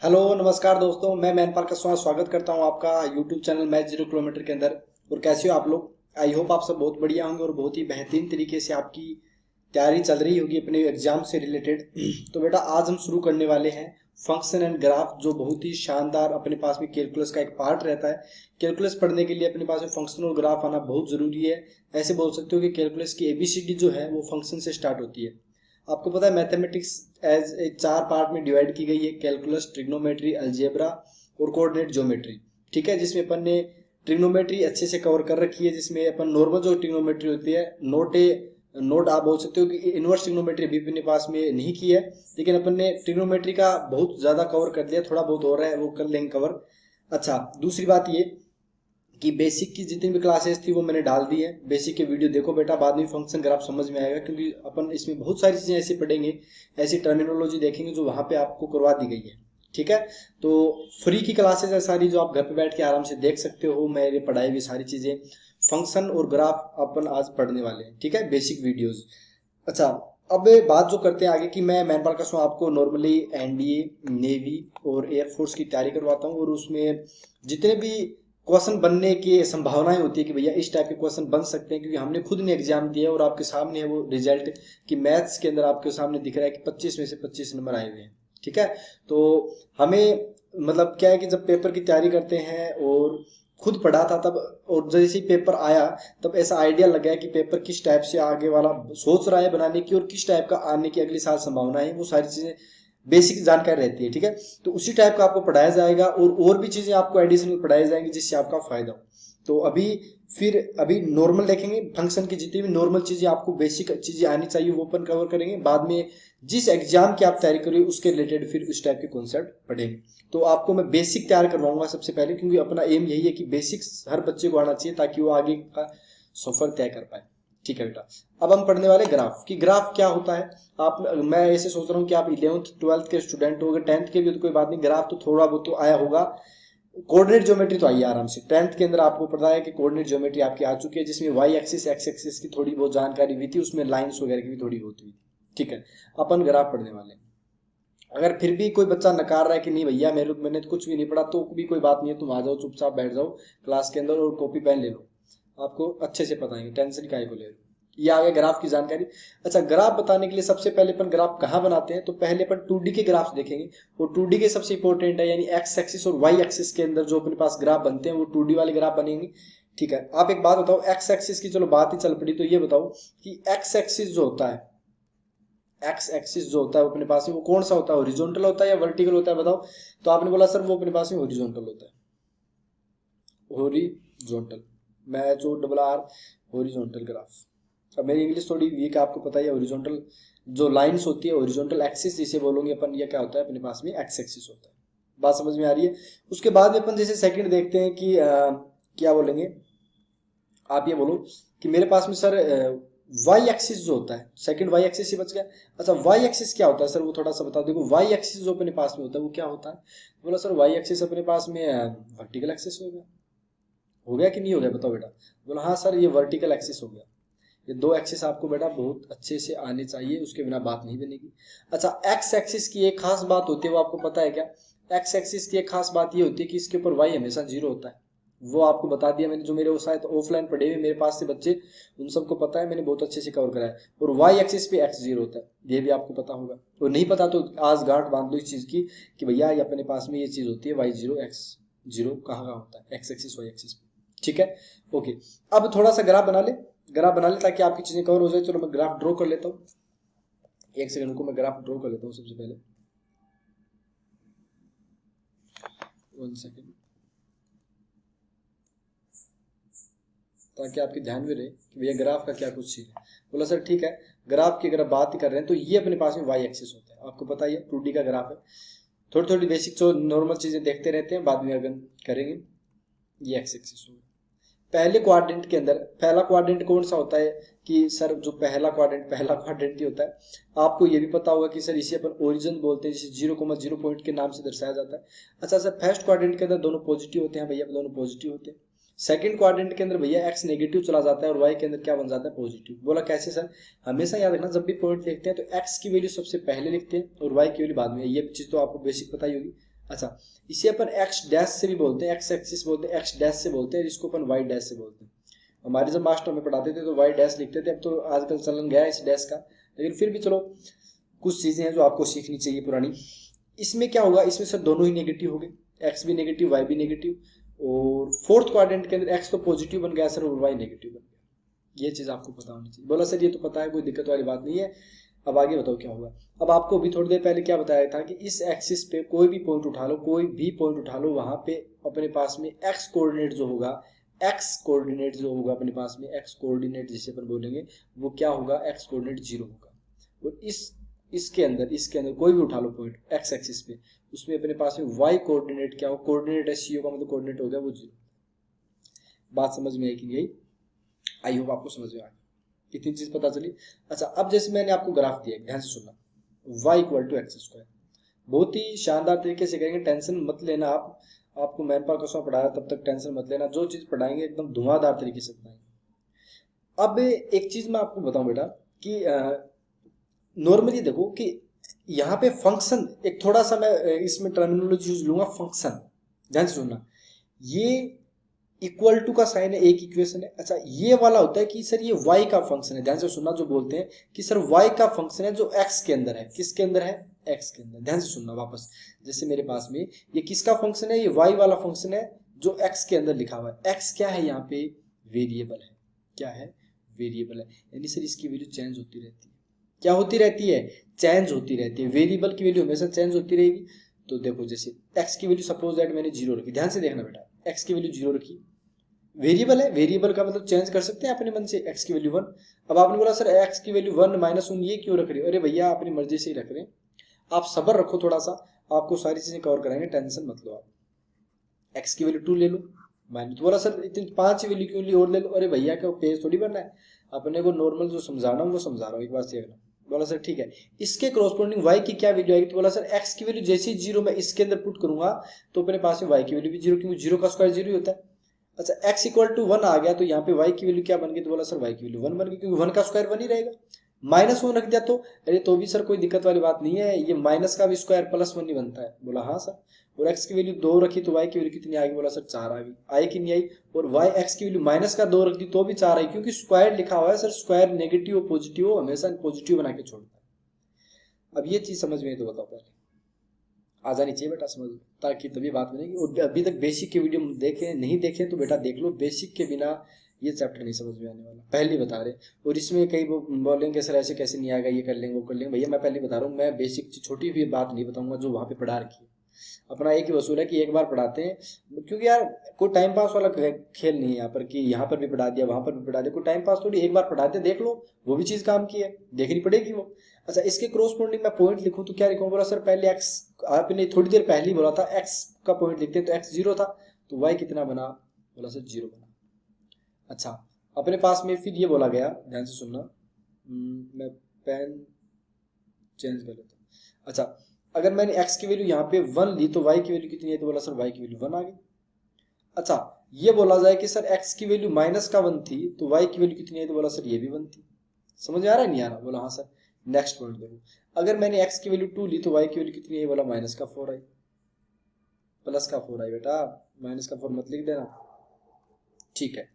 Hello नमस्कार दोस्तों, मैं मैनपाल का स्वागत करता हूं आपका यूट्यूब चैनल मैथ 0 किलोमीटर के अंदर। और कैसे हो आप लोग? आई होप आप सब बहुत बढ़िया होंगे और बहुत ही बेहतरीन तरीके से आपकी तैयारी चल रही होगी अपने एग्जाम से रिलेटेड। तो बेटा आज हम शुरू करने वाले हैं फंक्शन एंड ग्राफ, जो बहुत ही शानदार अपने पास में कैलकुलस का एक पार्ट रहता है। कैलकुलस पढ़ने के लिए अपने पास में फंक्शन और ग्राफ आना बहुत जरूरी है। ऐसे बोल सकते हो कि कैलकुलस की एबीसीडी जो है वो फंक्शन से स्टार्ट होती है। आपको पता है मैथमेटिक्स एज ए 4 पार्ट में डिवाइड की गई है: कैलकुलस, ट्रिग्नोमेट्री, अलजेब्रा और कोऑर्डिनेट ज्योमेट्री। ठीक है, जिसमें अपन ने ट्रिग्नोमेट्री अच्छे से कवर कर रखी है, जिसमें अपन नॉर्मल जो ट्रिग्नोमेट्री होती है, नोट आप बोल सकते हो कि इनवर्स ट्रिग्नोमेट्री अभी अपने पास में नहीं की है, लेकिन अपन ने ट्रिग्नोमेट्री का बहुत ज्यादा कवर कर लिया। थोड़ा बहुत हो रहा है, वो कर लेंगे कवर। अच्छा, दूसरी बात ये कि बेसिक की जितनी भी क्लासेस थी वो मैंने डाल दी है। बेसिक के वीडियो देखो बेटा, बाद में फंक्शन ग्राफ समझ में आएगा, क्योंकि अपन इसमें बहुत सारी चीजें ऐसी पढ़ेंगे, ऐसी टर्मिनोलॉजी देखेंगे जो वहां पे आपको करवा दी गई है। ठीक है, तो फ्री की क्लासेस है सारी, जो आप घर पे बैठ के आराम से देख सकते हो। मेरे पढ़ाई हुई सारी चीजें, फंक्शन और ग्राफ अपन आज पढ़ने वाले हैं। ठीक है, बेसिक वीडियोज। अच्छा, अब बात जो करते हैं आगे की, मैं मैनपाल का आपको नॉर्मली एनडीए, नेवी और एयरफोर्स की तैयारी करवाता हूँ, और उसमें जितने भी क्वेश्चन बनने की संभावनाएं होती है कि भैया इस टाइप के क्वेश्चन बन सकते हैं, क्योंकि हमने खुद ने एग्जाम दिया है और आपके सामने है वो रिजल्ट कि मैथ्स के अंदर आपके सामने दिख रहा है कि 25 में से 25 नंबर आए हुए हैं। ठीक है, तो हमें मतलब क्या है कि जब पेपर की तैयारी करते हैं और खुद पढ़ा था तब, और जैसे ही पेपर आया तब ऐसा आइडिया लग गया कि पेपर किस टाइप से आगे वाला सोच रहा है बनाने की और किस टाइप का आने की अगली साल संभावना है, वो सारी चीजें बेसिक जानकारी रहती है। ठीक है, तो उसी टाइप का आपको पढ़ाया जाएगा और भी चीजें आपको एडिशनल पढ़ाई जाएंगी जिससे आपका फायदा हो। तो अभी नॉर्मल देखेंगे, फंक्शन की जितनी भी नॉर्मल चीजें आपको बेसिक चीजें आनी चाहिए वो अपन कवर करेंगे। बाद में जिस एग्जाम की आप तैयारी करिए उसके रिलेटेड फिर उस टाइप के कॉन्सेप्ट पढ़ेंगे। तो आपको मैं बेसिक तैयार करवाऊंगा सबसे पहले, क्योंकि अपना एम यही है कि बेसिक्स हर बच्चे को आना चाहिए ताकि वो आगे का सफर तय कर पाए। ठीक है बेटा, अब हम पढ़ने वाले ग्राफ की। ग्राफ क्या होता है? आप, मैं ऐसे सोच रहा हूँ कि आप 11th 12th के स्टूडेंट हो गए, 10th के भी तो कोई बात नहीं, ग्राफ तो थोड़ा बहुत तो आया होगा। कोऑर्डिनेट ज्योमेट्री तो आई है आराम से। 10th के अंदर आपको पता है कि कोऑर्डिनेट ज्योमेट्री आपकी आ चुकी है, जिसमें वाई एक्सिस एक्स एक्सिस की थोड़ी बहुत जानकारी हुई थी, उसमें लाइंस वगैरह की भी थोड़ी होती हुई थी। ठीक है, अपन ग्राफ पढ़ने वाले। अगर फिर भी कोई बच्चा नकार रहा है कि नहीं भैया मैंने तो कुछ भी नहीं पढ़ा, तो भी कोई बात नहीं है, तुम आ जाओ, चुपचाप बैठ जाओ क्लास के अंदर और कॉपी पेन ले लो, आपको अच्छे से बताएंगे, टेंशन काहे को ले रहे हो। ये आ गया ग्राफ की जानकारी। अच्छा, ग्राफ बताने के लिए सबसे पहले अपन ग्राफ कहाँ बनाते हैं, तो पहले अपन 2D के ग्राफ देखेंगे। और 2D के सबसे इंपॉर्टेंट है, यानी एक्स एक्सिस और वाई एक्सिस के अंदर जो अपने पास ग्राफ बनते हैं वो 2D वाले ग्राफ बनेंगे। ठीक है, आप एक बात बताओ, एक्स एक्सिस की चलो बात ही चल पड़ी, तो ये बताओ कि एक्स एक्सिस जो होता है, एक्स एक्सिस जो होता है वो अपने पास में वो कौन सा होता है? हॉरिजॉन्टल होता है या वर्टिकल होता है, बताओ। तो आपने बोला सर वो अपने पास में हॉरिजॉन्टल होता है। हॉरिजॉन्टल, मैं जो डबल आर, हॉरिजॉन्टल ग्राफ। अब मेरी इंग्लिश थोड़ी वीक है, आपको पता ही है। हॉरिजॉन्टल जो लाइंस होती है, हॉरिजॉन्टल एक्सिस जिसे बोलोगे अपन, ये क्या होता है? अपने पास में एक्स एक्सिस होता है। बात समझ में आ रही है? उसके बाद में अपन जैसे सेकंड देखते हैं कि क्या बोलेंगे, आप ये बोलो कि मेरे पास में सर वाई एक्सिस जो होता है, सेकंड वाई एक्सिस ही बच गया। अच्छा, वाई एक्सिस क्या होता है सर, वो थोड़ा सा बता। देखो, वाई एक्सिस जो अपने पास में होता है वो क्या होता है? बोला सर वाई एक्सिस अपने पास में वर्टिकल एक्सिस हो गया। हो गया कि नहीं हो गया, बताओ बेटा। बोला हाँ सर, ये वर्टिकल एक्सिस हो गया। ये दो एक्सिस आपको बेटा बहुत अच्छे से आने चाहिए, उसके बिना बात नहीं बनेगी। अच्छा, एक्स एक्सिस की एक खास बात होती है, वो आपको पता है क्या? एक्स एक्सिस की एक खास बात ये होती है कि इसके ऊपर वाई हमेशा जीरो होता है। वो आपको बता दिया मैंने, जो मेरे वो शायद ऑफलाइन पढ़े हुए मेरे पास से बच्चे, उन सबको पता है, मैंने बहुत अच्छे से कवर कराया। और वाई एक्सिस पे एक्स जीरो होता है, ये भी आपको पता होगा। और नहीं पता तो आज गांठ बांध लो इस चीज की कि भैया ये अपने पास में ये चीज होती है, वाई जीरो एक्स जीरो कहाँ कहाँ होता है, एक्स एक्सिस वाई एक्सिस पे। ठीक है, ओके। अब थोड़ा सा ग्राफ बना ले ताकि आपकी चीजें कवर हो जाए। चलो मैं ग्राफ ड्रॉ कर लेता हूँ, एक सेकंड को मैं ग्राफ ड्रॉ कर लेता हूँ सबसे पहले। 1 सेकंड, ताकि आपके ध्यान में रहे कि भैया ग्राफ का क्या कुछ चीज है। बोला सर ठीक है, ग्राफ की अगर बात ही कर रहे हैं तो ये अपने पास में वाई एक्सिस होता है, आपको पता ही है 2D का ग्राफ है। थोड़ी थोड़ी बेसिक जो नॉर्मल चीजें देखते रहते हैं, बाद में अगर करेंगे। ये एक्स एक्सिस होगा। पहले क्वाड्रेंट के अंदर पहला क्वाड्रेंट कौन सा होता है? कि सर जो पहला क्वाड्रेंट ही होता है। आपको ये भी पता होगा कि सर इसे अपन ओरिजिन बोलते हैं, जिसे 0,0 पॉइंट के नाम से दर्शाया जाता है। अच्छा सर, फर्स्ट क्वाड्रेंट के अंदर दोनों पॉजिटिव होते हैं भैया, दोनों पॉजिटिव होते हैं। सेकंड क्वाड्रेंट के अंदर भैया एक्स नेगेटिव चला जाता है और वाई के अंदर क्या बन जाता है? पॉजिटिव। बोला कैसे सर? हमेशा याद रखना, जब भी पॉइंट लिखते हैं तो एक्स की वैल्यू सबसे पहले लिखते हैं और वाई की वैल्यू बाद में। ये चीज तो आपको बेसिक पता ही होगी। अच्छा, इसे अपन एक्स डैश से भी बोलते हैं, एक्स एक्सिस बोलते हैं, एक्स डैश से बोलते हैं, जिसको अपन वाई डैश से बोलते हैं। हमारे जब मास्टर में पढ़ाते थे तो वाई डैश लिखते थे, अब तो आजकल चलन गया है इस डैश का, लेकिन फिर भी चलो कुछ चीजें हैं जो आपको सीखनी चाहिए पुरानी। इसमें क्या होगा, इसमें सर दोनों ही नेगेटिव हो गए, एक्स भी नेगेटिव वाई भी नेगेटिव, और फोर्थ क्वाड्रेंट के अंदर एक्स तो पॉजिटिव बन गया सर और वाई नेगेटिव बन गया। ये चीज आपको पता होनी चाहिए। बोला सर ये तो पता है, कोई दिक्कत वाली बात नहीं है, अब आगे बताओ क्या होगा। अब आपको भी थोड़ी देर पहले क्या बताया था कि इस एक्सिस पे कोई भी पॉइंट उठा लो, कोई भी पॉइंट उठा लो, वहां पे अपने पास में एक्स कोऑर्डिनेट जो होगा, एक्स कोऑर्डिनेट जो होगा अपने पास में, एक्स कोऑर्डिनेट जिसे अपन बोलेंगे, वो क्या होगा, एक्स कोऑर्डिनेट 0 होगा। और इसके अंदर कोई भी उठा लो पॉइंट एक्स एक्सिस पे, उसमें अपने पास में वाई कोऑर्डिनेट क्या हो, कोऑर्डिनेट है सी का मतलब कोऑर्डिनेट हो गया वो 0। बात समझ में आई कि नहीं? आई होप आपको समझ में आ गई, इतनी चीज पता चली। अच्छा, अब जैसे मैंने आपको ग्राफ दिया, ध्यान से सुनना, y equal to x square, बहुत ही शानदार तरीके से करेंगे, टेंशन मत लेना आप, आपको मैन पावर कसम पढ़ा रहा तब तक टेंशन मत लेना, जो चीज पढ़ाएंगे एकदम धुआंधार तरीके से पढ़ाएंगे। अब एक चीज मैं आपको बताऊं बेटा कि नॉर्मली देखो कि यहाँ पे फंक्शन, एक थोड़ा सा मैं इसमें टर्मिनोलॉजी यूज लूंगा, फंक्शन, ध्यान से सुनना, ये इक्वल टू का साइन है, एक इक्वेशन है। अच्छा, ये वाला होता है कि सर ये y का फंक्शन है, ध्यान से सुनना, जो बोलते हैं कि सर y का फंक्शन है जो x के अंदर है, किसके अंदर है, x के अंदर। ध्यान से सुनना वापस, जैसे मेरे पास में ये किसका फंक्शन है, ये y वाला फंक्शन है जो x के अंदर लिखा हुआ है। x क्या है यहाँ पे, वेरिएबल है, क्या है, वेरिएबल है, यानी सर इसकी वैल्यू चेंज होती रहती है, क्या होती रहती है, चेंज होती रहती है, वेरिएबल की वैल्यू हमेशा चेंज होती रहेगी। तो देखो जैसे x की वैल्यू सपोज दैट मैंने 0 रखी, ध्यान से देखना बेटा, x की वैल्यू 0 रखी, वेरिएबल है, वेरिएबल का मतलब चेंज कर सकते हैं अपने मन से, x की वैल्यू 1। अब आपने बोला सर x की वैल्यू 1 -1 ये क्यों रख रहे हो, अरे भैया अपनी मर्जी से ही रख रहे हैं, आप सब्र रखो थोड़ा सा, आपको सारी चीजें कवर कराएंगे, टेंशन मत लो आप। x की वैल्यू 2 ले लो, माइनस, बोला सर इतनी 5 वैल्यू क्यों ली और ले लो, अरे भैया क्या पेज थोड़ी बनना है, अपने को नॉर्मल जो समझाना हूँ वो समझा रहा हूँ, एक बार देखना। बोला सर ठीक है, इसके क्रॉसपोंडिंग y की क्या वैल्यू आएगी, तो बोला सर x की वैल्यू जैसे ही 0 मैं इसके अंदर पुट करूंगा तो अपने पास में y की वैल्यू भी 0, क्योंकि 0 का स्क्वायर 0 ही होता है। अच्छा, x इक्वल टू 1 आ गया तो यहाँ पे y की वैल्यू क्या बन गई, तो बोला सर y की वैल्यू 1 बन गई, क्योंकि 1 का स्क्वायर 1 ही रहेगा। -1 रख दिया तो, अरे तो भी सर कोई दिक्कत वाली बात नहीं है, ये माइनस का भी स्क्वायर +1 ही बनता है, बोला हाँ सर। और x की वैल्यू 2 रखी तो y की वैल्यू कितनी आ गई, बोला सर 4 आ गई, आई कि नहीं आई। और y x की वैल्यू माइनस का 2 रख दी तो भी 4 आई, क्योंकि स्क्वायर लिखा हुआ है सर, स्क्वायर नेगेटिव और पॉजिटिव हमेशा पॉजिटिव बना के छोड़ता है। अब ये चीज समझ में तो बताओ, पहले आ जानी चाहिए बेटा समझ में, ताकि तभी बात बनेगी। और अभी तक बेसिक के वीडियो देखे नहीं देखे तो बेटा देख लो, बेसिक के बिना ये चैप्टर नहीं समझ में आने वाला, पहले बता रहे। और इसमें कई बोलेंगे सर ऐसे कैसे नहीं आएगा, ये कर लेंगे वो कर लेंगे, भैया मैं पहले बता रहा हूँ, मैं बेसिक छोटी भी बात नहीं बताऊंगा जो वहां पे पढ़ा रखी है। अपना एक ही वसूल है कि एक बार पढ़ाते हैं, क्योंकि यार कोई टाइम पास वाला खेल नहीं है यहाँ पर कि यहाँ पर भी पढ़ा दिया वहां पर भी पढ़ा दिया, कोई टाइम पास थोड़ी, एक बार पढ़ाते देख लो, वो भी चीज काम की है, देखनी पड़ेगी वो। अच्छा, इसके क्रॉसपोंडिंग में पॉइंट लिखूं तो क्या लिखूं, बोला सर पहले एक्स, आपने थोड़ी देर पहले ही बोला था एक्स का पॉइंट लिखते हैं, तो एक्स 0 था तो वाई कितना बना, बोला सर 0 बना। अच्छा, अपने पास में फिर ये बोला गया, ध्यान से सुनना, मैं पेन चेंज कर लेता हूँ। अच्छा, अगर मैंने x की वैल्यू यहाँ पे 1 ली तो y की वैल्यू कितनी है, तो बोला सर y की वैल्यू 1 आ गई। अच्छा, ये बोला जाए कि सर x की वैल्यू -1 थी तो y की वैल्यू कितनी है, तो बोला सर ये भी 1 थी। समझ में आ रहा है नहीं आ रहा, बोला हाँ सर। नेक्स्ट पॉइंट देखो, अगर मैंने x की वैल्यू 2 ली तो y की वैल्यू कितनी है, बोला -4 आई, +4 आई बेटा, -4 मत लिख देना, ठीक है।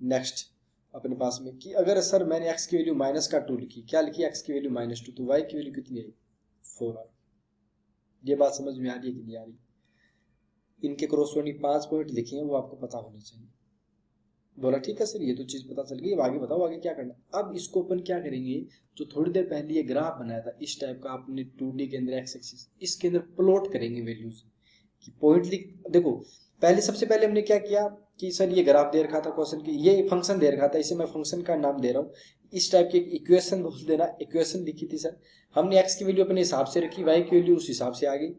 नेक्स्ट अपने पास में कि अगर सर मैंने x की वैल्यू -2 लिखी, क्या लिखी, x की वैल्यू -2, तो y की वैल्यू कितनी आई, 4 आई। ये बात समझ में आ रही है कि नहीं आ रही? इनके क्रॉसपोंडिंग 5 पॉइंट लिखे हैं, वो आपको पता होने चाहिए। बोला ठीक है सर, ये तो चीज पता चल गई, अब आगे बताओ आगे क्या करना। अब इसको अपन क्या करेंगे, जो थोड़ी देर पहले ये ग्राफ बनाया था इस टाइप का आपने 2D के अंदर एक्स एक्सिस, इसके अंदर प्लॉट करेंगे वैल्यूज कि पॉइंट लिख, देखो पहले सबसे पहले हमने क्या किया कि सर ये ग्राफ दे रखा था क्वेश्चन की, ये फंक्शन दे रखा था, इसे मैं फंक्शन का नाम दे रहा हूँ, इस टाइप की इक्वेशन बोल देना, इक्वेशन लिखी थी सर, हमने एक्स की वैल्यू अपने हिसाब से रखी, वाई की वैल्यू उस हिसाब से आ गई,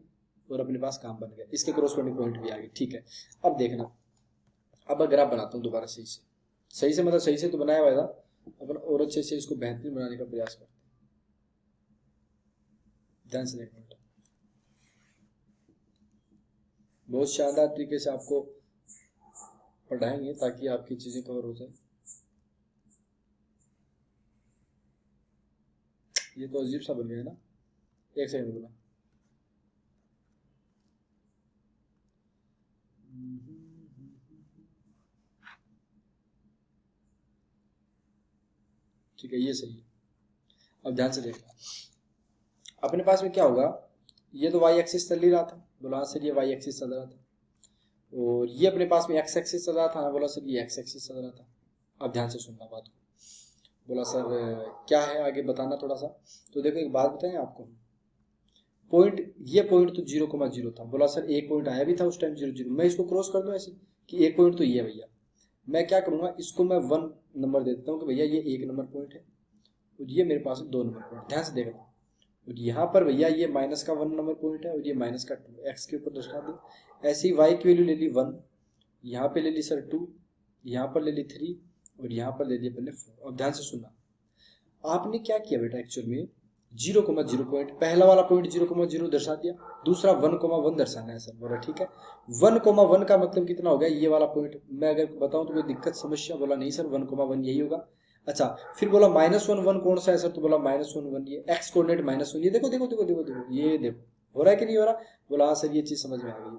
और अपने पास काम बन गया, इसके क्रॉसपोंडिंग पॉइंट भी आ गए, ठीक है। अब देखना, अब ग्राफ बनाता हूँ दोबारा सही से मतलब सही से तो बनाया हुआ था, अपन और अच्छे से इसको बेहतरीन बनाने का प्रयास करते हैं, ध्यान से देखना, बहुत शानदार तरीके से आपको पढ़ाएंगे ताकि आपकी चीजें कवर हो जाए। ये तो अजीब सा बन गया ना, एक सेकंड बोला, ठीक है, ये सही है। अब ध्यान से देखना, अपने पास में क्या होगा, ये तो वाई एक्सिस चल ही रहा था, बोला सर ये वाई एक्सिस चल रहा था, और ये अपने पास में एक्स एक्सिस चल रहा था, बोला सर ये एक्स एक्सिस चल रहा था। अब ध्यान से सुनना बात को, बोला सर क्या है आगे बताना थोड़ा सा। तो देखो एक बात बताएं आपको, पॉइंट, ये पॉइंट तो 0,0 था, बोला सर एक पॉइंट आया भी था उस टाइम 0,0, मैं इसको क्रॉस कर दूं ऐसे कि एक पॉइंट तो ये है भैया, मैं क्या करूंगा, इसको मैं 1 नंबर दे देता हूँ कि भैया ये 1 नंबर पॉइंट है, और ये मेरे पास 2 नंबर पॉइंट। ध्यान से देखना, और यहाँ पर भैया ये माइनस का 1 नंबर पॉइंट है, और ये माइनस का 2, एक्स के ऊपर दर्शा दी। ऐसे ही वाई की वैल्यू ले ली 1, यहाँ पे ले ली सर 2, यहाँ पर ले ली 3, और यहाँ पर ले लिया पहले 4। अब ध्यान से सुनना, आपने क्या किया बेटा, एक्चुअल में 0,0 पॉइंट, पहला वाला पॉइंट 0,0 दर्शा दिया, दूसरा 1,1 दर्शाना है सर, बोला ठीक है। 1,1 का मतलब कितना हो गया, ये वाला पॉइंट। मैं अगर बताऊं तो कोई दिक्कत समस्या, बोला नहीं सर 1,1 यही होगा। अच्छा, फिर बोला -1 कौन सा है सर, तो बोला -1 ये एक्स कोऑर्डिनेट -1, ये देखो देखो देखो देखो देखो, ये देखो हो रहा है कि नहीं हो रहा, बोला हाँ सर ये चीज समझ में आ गई,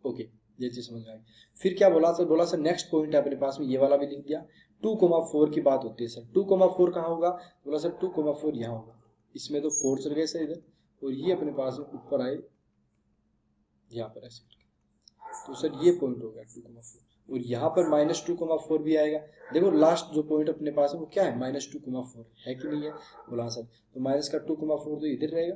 ओके ये चीज समझ में आ गई। फिर क्या बोला सर, बोला सर नेक्स्ट पॉइंट है अपने पास में, ये वाला भी लिख दिया। 2,4 की बात होती है सर, 2,4 कहाँ होगा, बोला सर 2,4 यहाँ होगा, इसमें तो 4 चल गए सर इधर, और ये अपने पास में ऊपर आए यहाँ पर ऐसे, तो सर ये पॉइंट हो गया 2,4, और यहाँ पर -2,4 भी आएगा। देखो लास्ट जो पॉइंट अपने पास है वो क्या है, -2,4 है कि नहीं है, बोला सर तो माइनस का 2,4 तो इधर रहेगा।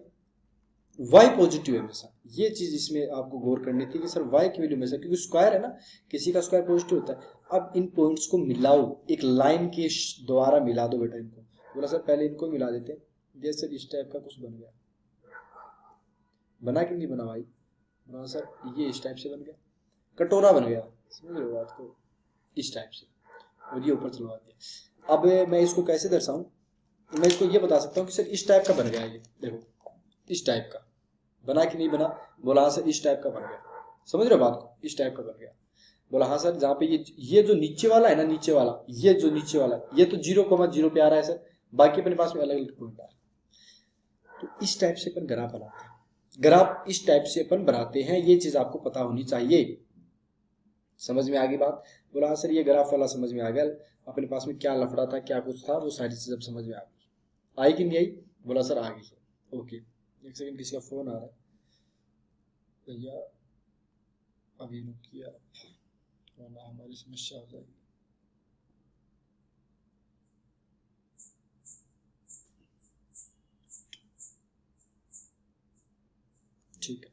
y पॉजिटिव है हमेशा, ये चीज इसमें आपको गौर करनी थी कि सर y की वैल्यू हमेशा, क्योंकि स्क्वायर है ना, किसी का स्क्वायर पॉजिटिव होता है। अब इन पॉइंट्स को मिलाओ, एक लाइन के द्वारा मिला दो बेटा इनको, बोला सर पहले इनको मिला देते हैं, ये सर इस टाइप का कुछ बन गया, बना कि नहीं बना भाई, बोला सर ये इस टाइप से बन गया, कटोरा बन गया, समझ रहे हो बात को, इस टाइप से, और ये ऊपर चलवा दिया। अब मैं इसको कैसे दर्शाऊं, मैं इसको ये बता सकता हूँ कि सर इस टाइप का बन गया, ये देखो इस टाइप का बना कि नहीं बना, बोला हाँ सर इस टाइप का बन गया, समझ रहे हो बात को, इस टाइप का बन गया। बोला हाँ सर जहाँ पे ये जो नीचे वाला है ना, नीचे वाला, ये जो नीचे वाला ये तो 0,0 पे आ रहा है सर, बाकी अपने पास में अलग अलग पॉइंट आ रहा है। तो इस टाइप से अपन ग्राफ बनाते हैं, ग्राफ इस टाइप से अपन बनाते हैं, ये चीज आपको पता होनी चाहिए। समझ में आ गई बात, बोला हाँ सर ये ग्राफ वाला समझ में आ गया, अपने पास में क्या लफड़ा था क्या कुछ था, वो सारी चीज अब समझ में आ गई, आई कि नहीं आई, बोला सर आ गई है, ओके। एक सेकंड किसी का फोन आ रहा है भैया, अभी रुकिए वरना हमारी समस्या हो जाएगी। ठीक है,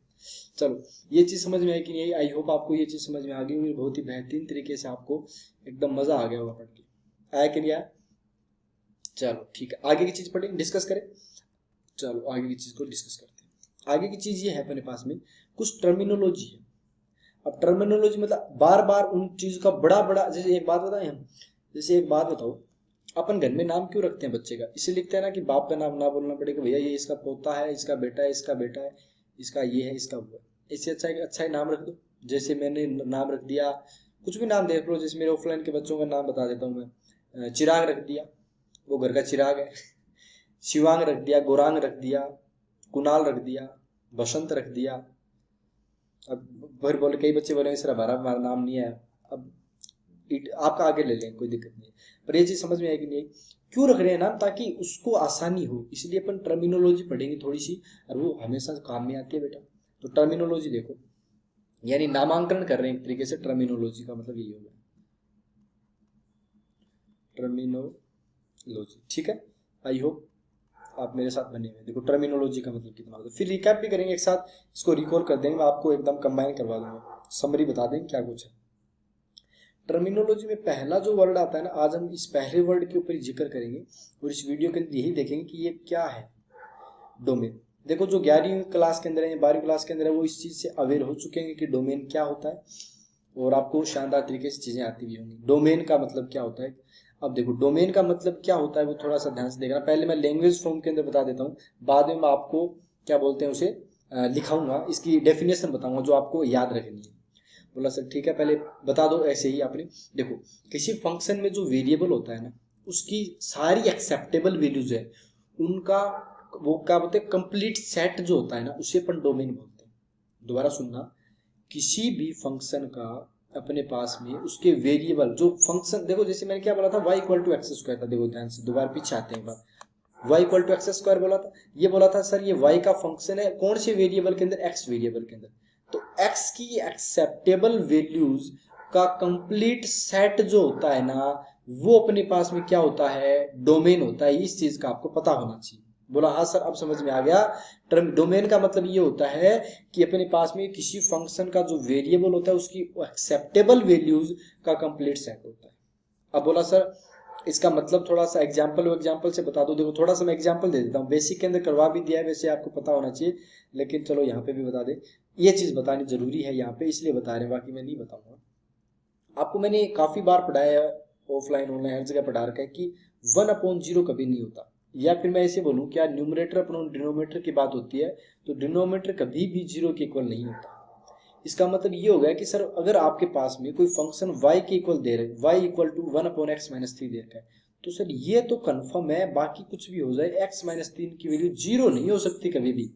चलो ये चीज समझ में आई कि नहीं आई, आई होप आपको ये चीज समझ में आ गई होगी, बहुत ही बेहतरीन तरीके से आपको एकदम मजा आ गया होगा पढ़ के, आया कि नहीं आया। चलो ठीक है, आगे की चीज पढ़ेंगे, डिस्कस करें, चलो आगे की चीज को डिस्कस करते हैं। आगे की चीज ये है अपने पास में कुछ टर्मिनोलॉजी है। अब टर्मिनोलॉजी मतलब बार बार उन चीज का बड़ा बड़ा, जैसे एक बात बताएं हम, जैसे एक बात बताओ, अपन घर में नाम क्यों रखते हैं बच्चे का, इसे लिखते हैं ना कि बाप का नाम ना बोलना पड़े कि भैया ये इसका पोता है, इसका बेटा है, इसका बेटा है, इसका ये है, इसका वो है, इससे अच्छा ही नाम रख दो। जैसे मैंने नाम रख दिया, कुछ भी नाम देख लो, जैसे मेरे ऑफलाइन के बच्चों का नाम बता देता हूँ मैं, चिराग रख दिया, वो घर का चिराग है, शिवांग रख दिया, गौरांग रख दिया, कुणाल रख दिया, बसंत रख दिया। अब फिर बोले कई बच्चे बोले सर हमारा नाम नहीं है, अब आपका आगे ले लें कोई दिक्कत नहीं, पर ये चीज समझ में आएगी नहीं क्यों रख रहे हैं नाम, ताकि उसको आसानी हो, इसलिए अपन टर्मिनोलॉजी पढ़ेंगे थोड़ी सी, और वो हमेशा काम में आती है बेटा। तो टर्मिनोलॉजी देखो, यानी नामांकन कर रहे हैं एक तरीके से, टर्मिनोलॉजी का मतलब यही होगा, टर्मिनोलॉजी, ठीक है। आई होप आप मेरे साथ बने हुए, देखो टर्मिनोलॉजी का मतलब कितना होता है, फिर रिकैप भी करेंगे एक साथ, इसको रिकॉल कर देंगे, मैं आपको एकदम कंबाइन करवा दूंगा, समरी बता देंगे क्या कुछ है। टर्मिनोलॉजी में पहला जो वर्ड आता है ना, आज हम इस पहले वर्ड के ऊपर जिक्र करेंगे, और इस वीडियो के अंदर यही देखेंगे कि ये क्या है, डोमेन। देखो जो 11वीं क्लास के अंदर है, 12वीं क्लास के अंदर है, वो इस चीज से अवेयर हो चुके हैं कि डोमेन क्या होता है, और आपको शानदार तरीके से चीजें आती भी होंगी। डोमेन का मतलब क्या होता है, अब देखो डोमेन का मतलब क्या होता है वो थोड़ा सा ध्यान से देखना, पहले मैं लैंग्वेज फॉर्म के अंदर बता देता हूँ, बाद में मैं आपको क्या बोलते हैं उसे लिखाऊंगा, इसकी डेफिनेशन बताऊंगा जो आपको याद रखनी है। बोला सर ठीक है, पहले बता दो ऐसे ही आपने, देखो किसी फंक्शन में जो वेरिएबल होता है ना, उसकी सारी एक्सेप्टेबल वैल्यूज है, उनका वो क्या बोलते हैं, कंप्लीट सेट जो होता है ना, उसे अपन डोमेन बोलते हैं। दोबारा सुनना, किसी भी फंक्शन का अपने पास में उसके वेरिएबल जो फंक्शन, देखो जैसे मैंने क्या बोला था, y equal to x square था, देखो ध्यान से दोबारा पीछे आते हैं एक बार, y equal to x square बोला था, ये बोला था सर ये y का फंक्शन है कौन से वेरिएबल के अंदर, x वेरिएबल के अंदर। तो x की एक्सेप्टेबल वैल्यूज का कंप्लीट सेट जो होता है ना, वो अपने पास में क्या होता है, डोमेन होता है। इस चीज का आपको पता होना चाहिए। बोला हाँ सर अब समझ में आ गया। टर्म डोमेन का मतलब ये होता है कि अपने पास में किसी फंक्शन का जो वेरिएबल होता है उसकी एक्सेप्टेबल वैल्यूज का कंप्लीट सेट होता है। अब बोला सर इसका मतलब थोड़ा सा एग्जाम्पल से बता दो। देखो थोड़ा सा मैं एग्जाम्पल दे देता हूँ, बेसिक के अंदर करवा भी दिया है, वैसे आपको पता होना चाहिए, लेकिन चलो यहाँ पे भी बता दे, ये चीज बतानी जरूरी है यहाँ पे, इसलिए बता रहे हैं, बाकी मैं नहीं बताऊंगा। आपको मैंने काफी बार पढ़ाया है, ऑफलाइन ऑनलाइन हर जगह पढ़ा रखा है कि 1/0 कभी नहीं होता। या फिर मैं ऐसे बोलूं, क्या न्यूमरेटर अपॉन डिनोमिनेटर की बात होती है तो डिनोमिनेटर कभी भी 0 के इक्वल नहीं होता। इसका मतलब ये हो गया कि सर अगर आपके पास में कोई फंक्शन y के इक्वल दे रहे, y इक्वल टू 1/x-3 दे रखा है, तो सर ये तो कंफर्म है, बाकी कुछ भी हो जाए x-3 की वैल्यू 0 नहीं हो सकती, कभी भी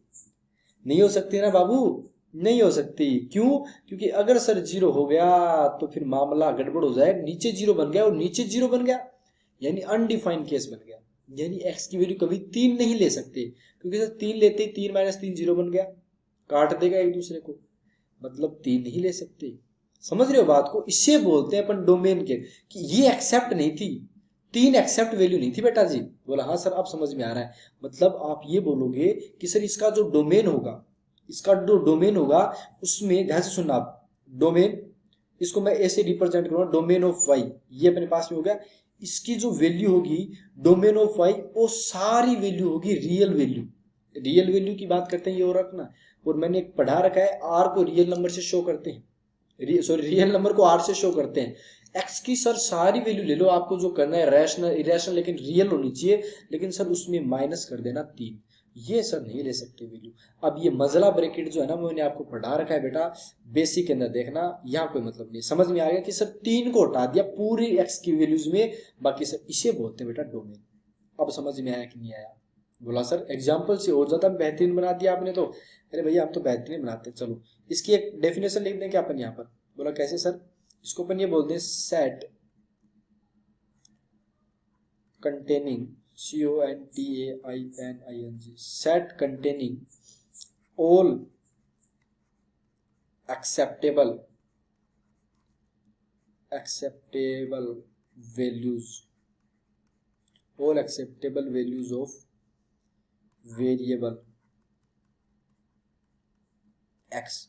नहीं हो सकती ना बाबू, नहीं हो सकती। क्यों? क्योंकि अगर सर 0 हो गया तो फिर मामला गड़बड़ हो जाए, नीचे 0 बन गया और नीचे 0 बन गया, यानी अनडिफाइंड केस बन गया, यानी x की वैल्यू कभी 3 नहीं ले सकते, क्योंकि सर 3 लेते ही 3-3 0 बन गया, काट देगा एक दूसरे को, मतलब 3 नहीं ले सकते। समझ रहे हो बात को? इससे बोलते हैं अपन डोमेन के, कि ये एक्सेप्ट नहीं थी, 3 एक्सेप्ट वैल्यू नहीं थी बेटा जी। बोला हाँ सर अब समझ में आ रहा है। मतलब आप ये बोलोगे कि सर इसका जो डोमेन होगा, इसका जो डोमेन होगा उसमें ध्यान से सुनना आप, डोमेन इसको मैं ऐसे रिप्रेजेंट करूंगा, डोमेन ऑफ वाई, ये अपने पास में हो गया, इसकी जो वैल्यू होगी डोमेन ऑफ वाई, वो सारी वैल्यू होगी रियल वैल्यू। रियल वैल्यू की बात करते हैं ये, और रखना, और मैंने पढ़ा रखा है आर को रियल नंबर से शो करते हैं, सॉरी रियल नंबर को आर से शो करते हैं। एक्स की सर सारी वैल्यू ले लो, आपको जो करना है रैशनल इरेशनल लेकिन रियल होनी चाहिए, लेकिन सर उसमें माइनस कर देना 3, ये सर नहीं ले सकते वैल्यू। अब ये मजला ब्रैकेट जो है ना, मैंने आपको पढ़ा रखा है बेटा बेसिक के अंदर, देखना यहाँ कोई मतलब नहीं। समझ में आ गया कि सर 3 को हटा दिया पूरी एक्स की वैल्यूज में, बाकी सर इसे बोलते हैं बेटा डोमेन। अब समझ में आया कि नहीं आया? बोला सर एग्जाम्पल से और ज्यादा बेहतरीन बना दिया आपने तो। अरे भैया हम तो बेहतरीन बनाते हैं, चलो इसकी एक डेफिनेशन लिख दें क्या अपन यहाँ पर? बोला कैसे सर? इसको अपन ये बोलते हैं set containing, CONTAINING, set containing all acceptable values, all acceptable values of variable x।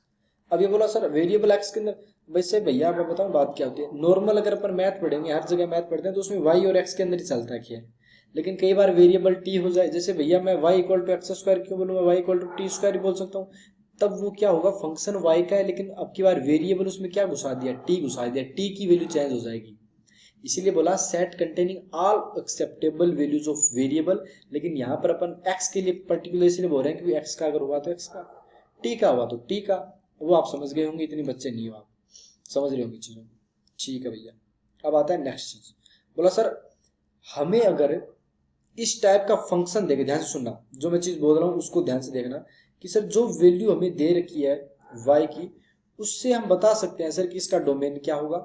अब ये बोला सर वेरिएबल x के अंदर, वैसे भैया मैं बताऊं बात क्या होती है। नॉर्मल अगर अपन मैथ पढ़ेंगे, हर जगह मैथ पढ़ते हैं तो उसमें y और x के अंदर ही चलता है, लेकिन कई बार वेरिएबल t हो जाए, जैसे भैया मैं y equal to x square क्यों बोलूंगा, y equal to t square ही बोल सकता हूँ, तब वो क्या होगा, फंक्शन y का है लेकिन अब की बार वेरिएबल उसमें क्या घुसा दिया, t घुसा दिया, t की वैल्यू चेंज हो जाएगी। इसीलिए बोला set containing all acceptable values of variable, लेकिन यहाँ पर अपन x के लिए पर्टिकुलर इसलिए बोल रहे हैं क्योंकि x का अगर हुआ तो x का, t का हुआ तो t का, वो आप समझ गए होंगे, इतने बच्चे नहीं हो आप, समझ रहे होंगे चीजों। ठीक है भैया, अब आता है नेक्स्ट चीज। बोला सर हमें अगर इस टाइप का फंक्शन देखे, ध्यान से सुनना, जो मैं चीज बोल रहा हूँ उसको ध्यान से देखना, कि सर जो वैल्यू हमें दे रखी है y की, उससे हम बता सकते हैं सर कि इसका डोमेन क्या होगा।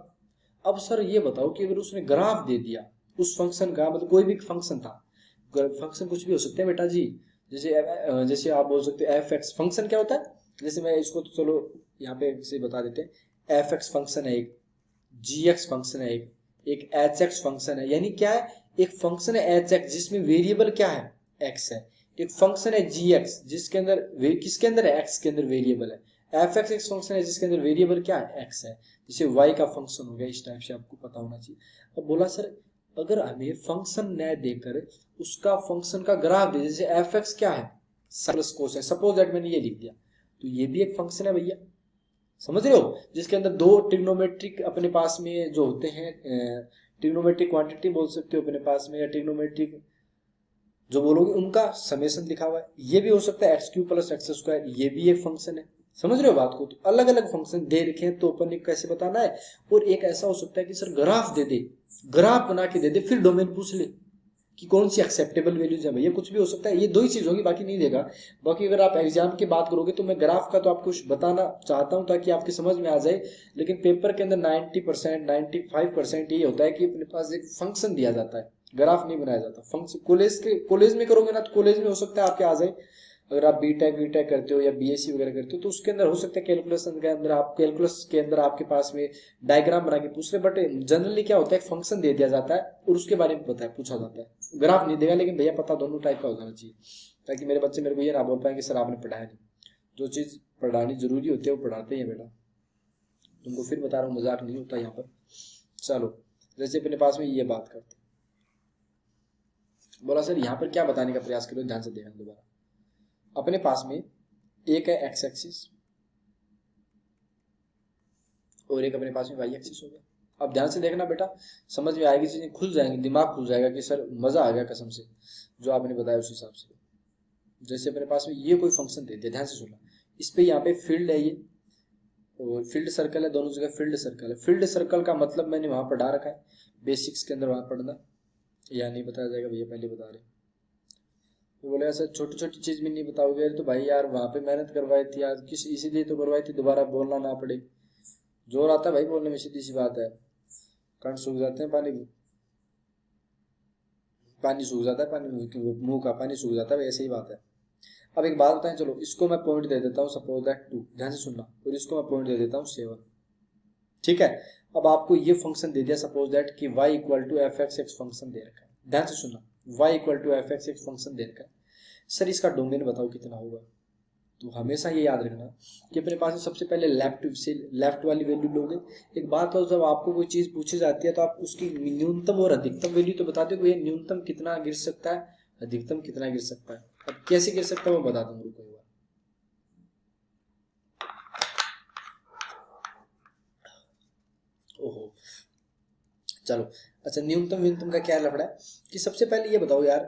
अब सर ये बताओ कि अगर उसने ग्राफ दे दिया उस फंक्शन का, मतलब कोई भी फंक्शन था, फंक्शन कुछ भी हो सकते हैं बेटा जी, जैसे आप बोल सकते हो एफ एक्स, फंक्शन क्या होता है, जैसे मैं इसको तो चलो यहाँ पे से बता देते हैं, एफ एक्स फंक्शन है एक, जी एक्स फंक्शन है एक एच एक्स फंक्शन है, यानी क्या है, एक फंक्शन है एच एक्स जिसमें वेरिएबल क्या है, एक्स है, एक फंक्शन है जी एक्स जिसके अंदर किसके अंदर है, एक्स के अंदर वेरिएबल है, एफ एक्स एक फंक्शन है जिसके अंदर वेरिएबल क्या है, एक्स है, जैसे वाई का फंक्शन हो गया, इस टाइप से आपको पता होना चाहिए। अब बोला सर अगर हमें फंक्शन न देकर उसका फंक्शन का ग्राफ दे, जैसे एफ एक्स क्या है, प्लस कोस है, सपोज दैट मैंने ये लिख दिया, तो ये भी एक फंक्शन है भैया, समझ रहे हो, जिसके अंदर दो ट्रिग्नोमेट्रिक अपने पास में जो होते हैं, ट्रिग्नोमेट्रिक क्वांटिटी बोल सकते हो अपने पास में, या ट्रिग्नोमेट्रिक जो बोलोगे उनका समेशन लिखा हुआ है। ये भी हो सकता है x Q plus x square, ये भी एक फंक्शन है, समझ रहे हो बात को। तो अलग अलग फंक्शन दे रखे हैं तो अपन ने कैसे बताना है। और एक ऐसा हो सकता है कि सर ग्राफ दे दे, ग्राफ बना के दे दे, फिर डोमेन पूछ ले कि कौन सी एक्सेप्टेबल वैल्यूज है भैया, कुछ भी हो सकता है, ये दो ही चीज होगी, बाकी नहीं देगा। बाकी अगर आप एग्जाम की बात करोगे तो मैं ग्राफ का तो आपको कुछ बताना चाहता हूँ ताकि आपकी समझ में आ जाए, लेकिन पेपर के अंदर 90% 95% ये होता है कि अपने पास एक फंक्शन दिया जाता है, ग्राफ नहीं बनाया जाता। फंक्शन कॉलेज में करोगे ना, तो कॉलेज में हो सकता है आपके आ जाए, अगर आप बीटेक वीटेक करते हो या बीएससी वगैरह करते हो तो उसके अंदर हो सकता है कैलकुलेशन के अंदर, आप कैलकुलस के अंदर आपके पास में डायग्राम बना के पूछ रहे, बट जनरली क्या होता है, फंक्शन दे दिया जाता है और उसके बारे में पता है पूछा जाता है, ग्राफ नहीं देगा, लेकिन भैया पता दोनों टाइप का हो जाना चाहिए, ताकि मेरे बच्चे मेरे को ये ना बोल पाए कि सर आपने पढ़ाया नहीं। जो चीज पढ़ानी जरूरी होती है वो पढ़ाते ही है बेटा, तुमको फिर बता रहा हूँ, मजाक नहीं होता यहाँ पर। चलो जैसे अपने पास में ये बात करते, बोला सर यहाँ पर क्या बताने का प्रयास करो, ध्यान से देखना दोबारा। अपने पास में एक है एक्स एक्सिस और एक अपने पास में वाई एक्सिस हो गया। अब ध्यान से देखना बेटा, समझ में आएगी, चीजें खुल जाएंगी, दिमाग खुल जाएगा कि सर मजा आ गया कसम से, जो आपने बताया उस हिसाब से। जैसे अपने पास में ये कोई फंक्शन दे दिया, ध्यान से सुनना, इस पे यहाँ पे फील्ड है ये और फील्ड सर्कल है, दोनों जगह फील्ड सर्कल है। फील्ड सर्कल का मतलब मैंने वहां पढ़ा रखा है बेसिक्स के अंदर, वहां पढ़ना या नहीं बताया जाएगा भैया, पहले बता रहे। तो बोले ऐसा छोटी छोटी चीज भी नहीं बताओगे तो भाई यार वहां पे मेहनत करवाई थी यार, किस इसीलिए तो करवाई थी, दोबारा बोलना ना पड़े। जोर आता है भाई बोलने में, सीधी सी बात है, कंठ सूख जाते हैं, पानी सूख जाता है, पानी मुंह का पानी सूख जाता है, ऐसे ही बात है। अब एक बात बताएं, चलो इसको मैं पॉइंट दे देता हूँ, सपोज दैट 2, ध्यान से सुनना, और इसको मैं पॉइंट दे देता हूँ 7, ठीक है। अब आपको ये फंक्शन दे दिया सपोज दैट कि y equal to F x x function दे रखा है, ध्यान से सुनना, y equal to F x x function दे रखा है, सर इसका डोमेन बताओ कितना होगा। तो हमेशा ये याद रखना कि अपने पास सबसे पहले लेफ्ट वाली वैल्यू लोगे। एक बात हो, जब आपको कोई चीज पूछी जाती है तो आप उसकी न्यूनतम और अधिकतम वैल्यू तो बताते हो, ये न्यूनतम कितना गिर सकता है, अधिकतम कितना गिर सकता है। अब कैसे गिर सकता है मैं बता दूंगा, रुको। ओहो चलो, अच्छा न्यूनतम न्यूनतम का क्या लफड़ा है कि सबसे पहले ये बताओ यार,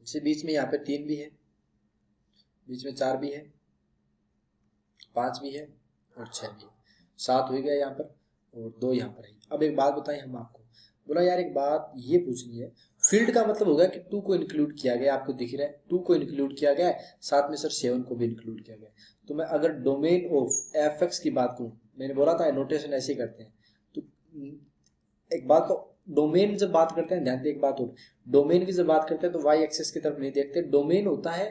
जैसे बीच में यहाँ पे 3 भी है, बीच में 4 भी है, 5 भी है और 6 भी है, 7 हो गया यहाँ पर और 2 यहाँ पर है। अब एक बात बताएं हम आपको, बोला यार एक बात ये पूछनी है, फील्ड का मतलब होगा कि 2 को इंक्लूड किया गया, आपको दिख रहा है 2 को इंक्लूड किया गया है, साथ में सर 7 को भी इंक्लूड किया गया। तो मैं अगर डोमेन ऑफ एफ एक्स की बात करूं, मैंने बोला था नोटेशन ऐसे ही करते हैं, तो एक बात तो डोमेन जब बात करते हैं, ध्यान दे एक बात और, डोमेन की जब बात करते हैं तो वाई एक्सेस की तरफ नहीं देखते, डोमेन होता है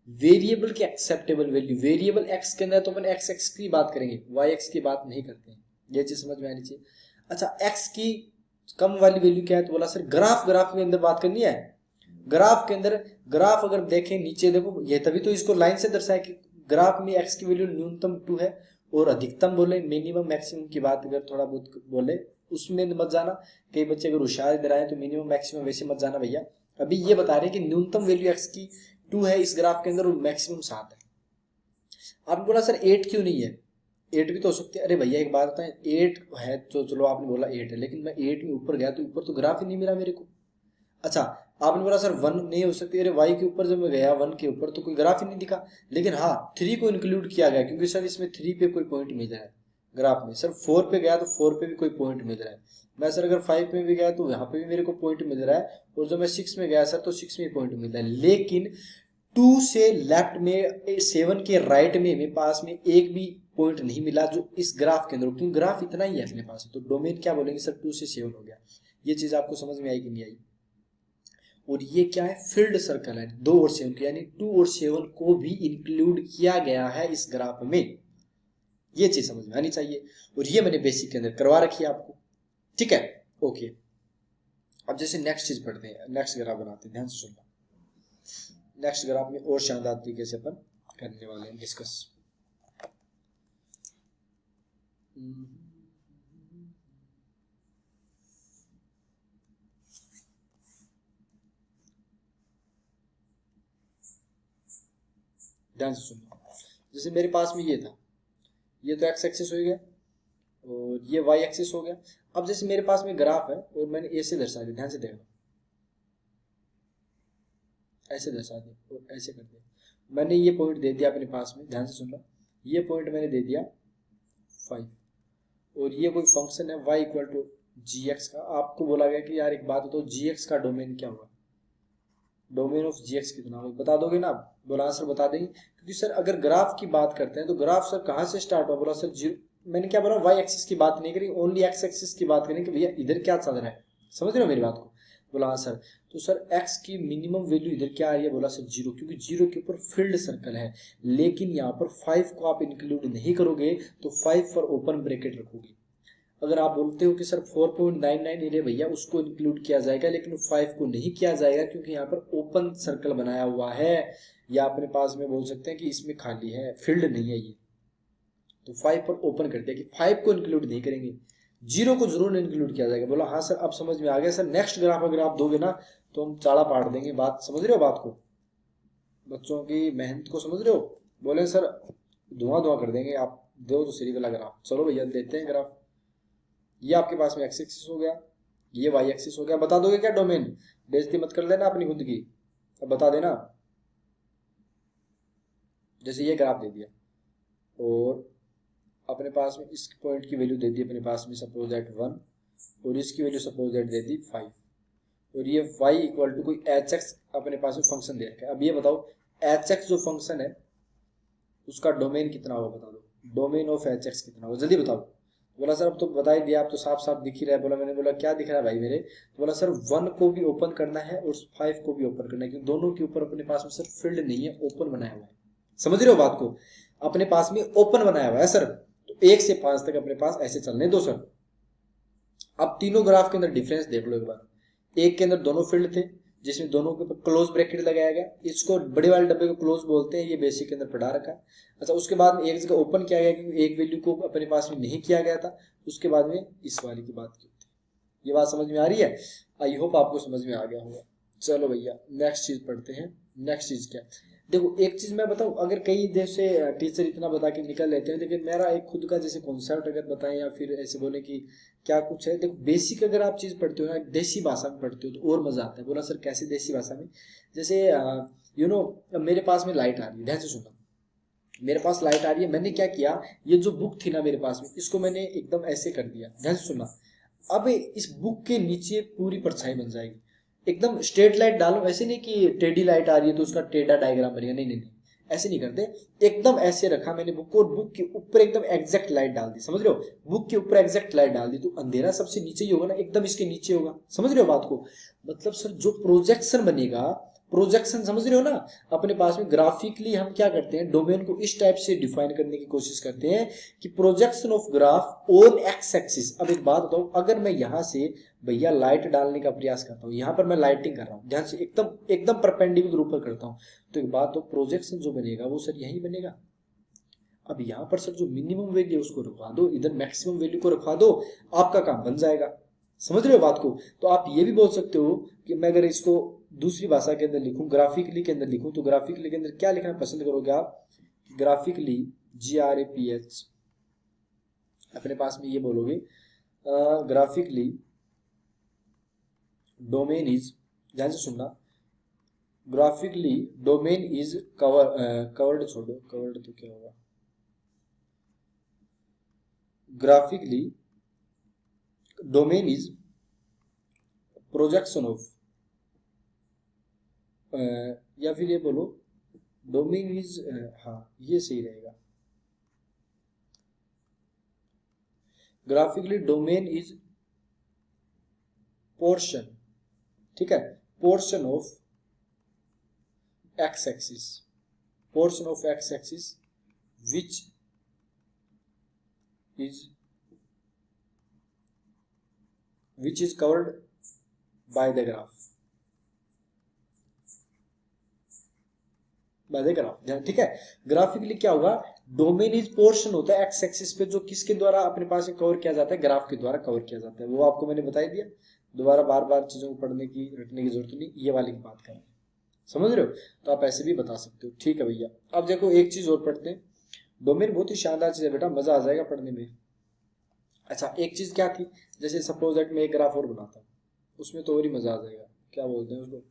वेरिएबल की एक्सेप्टेबल वैल्यू। वेरिएबल एक्स के अंदर तो अपन एक्स एक्स की बात करेंगे, वाई एक्स की बात नहीं करते हैं, ये चीज समझ में आनी चाहिए। अच्छा एक्स की कम वाली वैल्यू क्या है, तो बोला सर ग्राफ के अंदर बात करनी है। ग्राफ के अंदर, ग्राफ अगर देखें नीचे देखो, ये तभी तो इसको लाइन से दर्शाया कि ग्राफ में एक्स की वैल्यू न्यूनतम 2 है और अधिकतम बोले मिनिमम मैक्सिमम की बात अगर थोड़ा बहुत बोले उसमें मत जाना, कई बच्चे अगर होशियार इधर आए तो मिनिमम मैक्सिमम वैसे मत जाना भैया। अभी ये बता रहे हैं कि न्यूनतम वैल्यू एक्स की 2 है इस ग्राफ के अंदर और मैक्सिमम 7 है। आपने बोला सर 8 क्यों नहीं है, 8 भी तो हो सकती है। अरे भैया एक बात बताएं, 8 है तो चलो आपने बोला 8 है, लेकिन मैं 8 में ऊपर गया तो ऊपर तो ग्राफ ही नहीं मिला मेरे को। अच्छा आपने बोला सर 1 नहीं हो सकती, अरे वाई के ऊपर जब मैं गया 1 के ऊपर तो कोई ग्राफ ही नहीं दिखा, लेकिन हाँ 3 को इंक्लूड किया गया क्योंकि सर इसमें 3 पे कोई पॉइंट मिल रहा है ग्राफ में। सर 4 पे गया तो 4 पे भी कोई पॉइंट मिल रहा है, मैं सर अगर 5 में भी गया तो यहाँ पे भी मेरे को पॉइंट मिल रहा है, और जब मैं 6 में गया सर तो 6 में पॉइंट मिल रहा है। लेकिन 2 से लेफ्ट में 7 के राइट में मेरे पास में एक भी पॉइंट नहीं मिला जो इस ग्राफ के अंदर, क्योंकि ग्राफ इतना ही है अपने पास, तो डोमेन क्या बोलेंगे सर 2 से 7 हो गया। ये चीज आपको समझ में आई कि नहीं आई। और ये क्या है, फील्ड सर्कल है 2 और 7 यानी 2 और 7 को भी इंक्लूड किया गया है इस ग्राफ में, ये चीज समझ में आनी चाहिए। और ये मैंने बेसिक के अंदर करवा रखी है आपको, ठीक है ओके। अब जैसे नेक्स्ट चीज पढ़ते हैं, नेक्स्ट ग्राफ बनाते हैं, ध्यान से सुनना। नेक्स्ट ग्राफ में और शानदार तरीके से अपन करने वाले हैं डिस्कस। ध्यान से सुनना, जैसे मेरे पास में ये था, ये तो एक्स एक्सिस हो गया और ये वाई एक्सिस हो गया। अब जैसे मेरे पास में ग्राफ है और मैंने ऐसे दर्शा दिया, ध्यान से देखना, ऐसे दर्शा दिया और ऐसे कर दिया, मैंने ये पॉइंट दे दिया अपने पास में, ध्यान से सुनना, ये पॉइंट मैंने दे दिया 5 और ये कोई फंक्शन है y equal to ji X का। आपको बोला गया कि यार एक बात हो तो जी एक्स का डोमेन क्या होगा, डोमेन ऑफ जी एक्स कितना होगा, बता दोगे ना आप? बोला सर बता देंगे, क्योंकि सर अगर ग्राफ की बात करते हैं तो ग्राफ सर कहाँ से स्टार्ट हुआ? बोला सर जीरो, मैंने क्या बोला, वाई एक्सिस की बात नहीं करी, ओनली एक्स एक्सिस की बात करें कि भैया इधर क्या चल रहा है। समझ रहे हो मेरी बात को? बोला हाँ सर। तो सर एक्स की मिनिमम वैल्यू इधर क्या आ रही है? बोला सर जीरो, क्योंकि जीरो के ऊपर फील्ड सर्कल है। लेकिन यहाँ पर 5 को आप इंक्लूड नहीं करोगे तो 5 पर ओपन ब्रैकेट रखोगे। अगर आप बोलते हो कि सर 4.99 ले भैया उसको इंक्लूड किया जाएगा, लेकिन 5 को नहीं किया जाएगा क्योंकि यहाँ पर ओपन सर्कल बनाया हुआ है, या अपने पास में बोल सकते हैं कि इसमें खाली है, फील्ड नहीं है ये। तो 5 पर ओपन कर दिया कि 5 को इंक्लूड नहीं करेंगे, जीरो को जरूर इंक्लूड किया जाएगा। बोला हाँ सर अब समझ में आ गया सर, नेक्स्ट ग्राफ अगर आप दोगे ना तो हम चाड़ा पाट देंगे। बात समझ रहे हो? बात को, बच्चों की मेहनत को समझ रहे हो? बोले सर धुआं धुआं कर देंगे, आप दो तो सही वाला ग्राफ। चलो भैया देते हैं ग्राफ। ये आपके पास में एक्स एक्सिस हो गया, ये वाई एक्सिस हो गया। बता दोगे क्या डोमेन? बेइज्जती मत कर लेना अपनी खुद की, अब बता देना। जैसे ये ग्राफ दे दिया और अपने पास में इस पॉइंट की वैल्यू दे दी अपने पास में सपोज दैट 1, और इसकी वैल्यू सपोज दैट दे दी 5, और ये y इक्वल टू कोई एच एक्स अपने पास में फंक्शन दे रखा है। अब ये बताओ एच एक्स जो फंक्शन है उसका डोमेन कितना होगा? बता दो, डोमेन ऑफ एच एक्स कितना होगा, जल्दी बताओ। बोला सर अब तो बता ही दिया, आप तो साफ साफ दिख ही रहा है। बोला, मैंने बोला क्या दिख रहा है भाई मेरे? तो बोला सर 1 को भी ओपन करना है और 5 को भी ओपन करना है, क्योंकि दोनों के ऊपर अपने पास में सर फील्ड नहीं है, ओपन बनाया हुआ है। समझ रहे हो बात को? अपने पास में ओपन बनाया हुआ है सर, तो 1 से 5 तक अपने पास ऐसे चलने दो सर। अब तीनों ग्राफ के अंदर डिफरेंस देख लो एक बार। एक के अंदर दोनों फील्ड थे जिसमें दोनों के ऊपर क्लोज ब्रैकेट लगाया गया, इसको बड़े वाले डब्बे को क्लोज बोलते हैं, ये बेसिक के अंदर पढ़ा रखा है। अच्छा, उसके बाद में एक जगह ओपन किया गया क्योंकि एक वैल्यू को अपने पास में नहीं किया गया था, उसके बाद में इस वाली की बात की थी। ये बात समझ में आ रही है? आई होप आपको समझ में आ गया होगा। चलो भैया नेक्स्ट चीज पढ़ते हैं। नेक्स्ट चीज क्या? देखो एक चीज मैं बताऊं, अगर कई जैसे टीचर इतना बता के निकल लेते हैं, लेकिन मेरा एक खुद का जैसे कॉन्सेप्ट अगर बताएं या फिर ऐसे बोले कि क्या कुछ है। देखो बेसिक अगर आप चीज पढ़ते हो ना देसी भाषा में पढ़ते हो तो और मजा आता है। बोला सर कैसे देसी भाषा में? जैसे मेरे पास में लाइट आ रही है, ध्यान से सुनना। मेरे पास लाइट आ रही है, मैंने क्या किया, ये जो बुक थी ना मेरे पास में इसको मैंने एकदम ऐसे कर दिया, ध्यान से सुनना। अब इस बुक के नीचे पूरी परछाई बन जाएगी। एकदम स्ट्रेट लाइट डालो, ऐसे नहीं कि टेढ़ी लाइट आ रही है तो उसका टेढ़ा डायग्राम बनेगा, नहीं नहीं नहीं, ऐसे नहीं करते। एकदम ऐसे रखा मैंने बुक को और बुक के ऊपर एकदम एग्जैक्ट लाइट डाल दी। समझ रहे हो? बुक के ऊपर एग्जैक्ट लाइट डाल दी तो अंधेरा सबसे नीचे ही होगा ना, एकदम इसके नीचे होगा। समझ रहे हो बात को? मतलब सर जो प्रोजेक्शन बनेगा, प्रोजेक्शन समझ रहे हो ना? अपने पास में ग्राफिकली हम क्या करते हैं, डोमेन को इस टाइप से डिफाइन करने की कोशिश करते हैं कि projection of graph on x axis. अब एक बात बताऊं, अगर मैं यहां से भैया लाइट डालने का प्रयास करता हूँ, यहाँ पर मैं लाइटिंग कर रहा हूँ, ध्यान से एकदम एकदम परपेंडिकुलर ऊपर करता हूँ, तो एक बात तो प्रोजेक्शन जो बनेगा वो सर यही बनेगा। अब यहाँ पर सर जो मिनिमम वैल्यू उसको रखवा दो, इधर मैक्सिमम वैल्यू को रखवा दो, आपका काम बन जाएगा। समझ रहे हो बात को? तो आप ये भी बोल सकते हो कि मैं अगर इसको दूसरी भाषा के अंदर लिखूं, ग्राफिकली के अंदर लिखूं, तो ग्राफिकली के अंदर क्या लिखना पसंद करोगे आप? ग्राफिकली GRAPH अपने पास में ये बोलोगे, ग्राफिकली डोमेन इज, ध्यान से सुनना, ग्राफिकली डोमेन इज कवर्ड छोड़ो, कवर्ड तो क्या होगा, graphically domain is projection of, या फिर ये बोलो डोमेन इज, हाँ ये सही रहेगा, ग्राफिकली डोमेन इज पोर्शन, ठीक है, portion of x axis, portion of x axis which is covered by the graph, by the graph, ठीक है। ग्राफिकली क्या होगा, डोमेन इज पोर्शन होता है एक्स एक्सिस पे जो किसके द्वारा अपने पास कवर किया जाता है, ग्राफ के द्वारा कवर किया जाता है। वो आपको मैंने बता दिया, दोबारा बार बार चीजों को पढ़ने की रटने की जरूरत नहीं, ये वाली बात करें, समझ रहे हो? तो आप ऐसे भी बता सकते हो, ठीक है भैया। अब देखो एक चीज और पढ़ते हैं, डोमेन बहुत ही शानदार चीज है बेटा, मजा आ जाएगा पढ़ने में। अच्छा एक चीज क्या थी, जैसे सपोज दैट मैं एक ग्राफ और बनाता हूँ, उसमें तो और ही मजा आ जाएगा। क्या बोलते हैं उसको,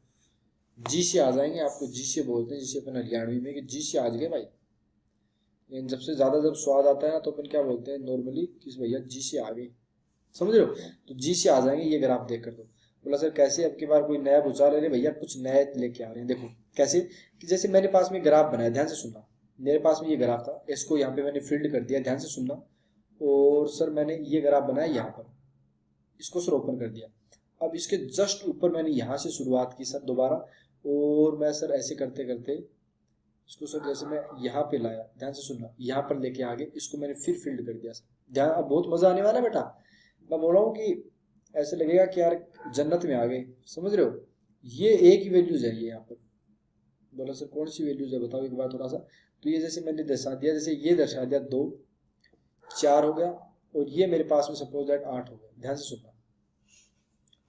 जी से आ जाएंगे, आपको जी से बोलते हैं, जिसे अपन हरियाणवी में कि जी से आ गए भाई। लेकिन जब से ज्यादा जब स्वाद आता है ना तो अपन क्या बोलते हैं नॉर्मली कि भैया जी से आ गए, समझ रहे हो? तो जी से आ जाएंगे ये ग्राफ देख कर। तो बोला सर कैसे, अब की बार कोई नया भूचाल है भैया, कुछ नया लेके आ रहे हैं। देखो कैसे, कि जैसे मेरे पास में ग्राफ बनाया, ध्यान से सुनना, मेरे पास में ये ग्राफ था, इसको यहाँ पे मैंने फील्ड कर दिया, ध्यान से सुनना। और सर मैंने ये ग्राफ बनाया यहाँ पर, इसको सर ओपन कर दिया। अब इसके जस्ट ऊपर मैंने यहाँ से शुरुआत की सर दोबारा, और मैं सर ऐसे करते करते इसको सर जैसे मैं यहाँ पे लाया, ध्यान से सुनना, यहाँ पर लेके आगे इसको मैंने फिर फील्ड कर दिया सर। ध्यान, अब बहुत मजा आने वाला है बेटा। मैं बोल रहा हूँ कि ऐसे लगेगा कि यार जन्नत में आ गए, समझ रहे हो। ये एक ही वैल्यूज है ये यहाँ पर। बोला सर कौन सी वैल्यूज है बताओ एक बार थोड़ा सा। तो ये जैसे मैंने दर्शा दिया, जैसे ये दर्शा दिया 2 4 हो गया, और ये मेरे पास में सपोज दैट 8 हो गया। ध्यान से सुनना।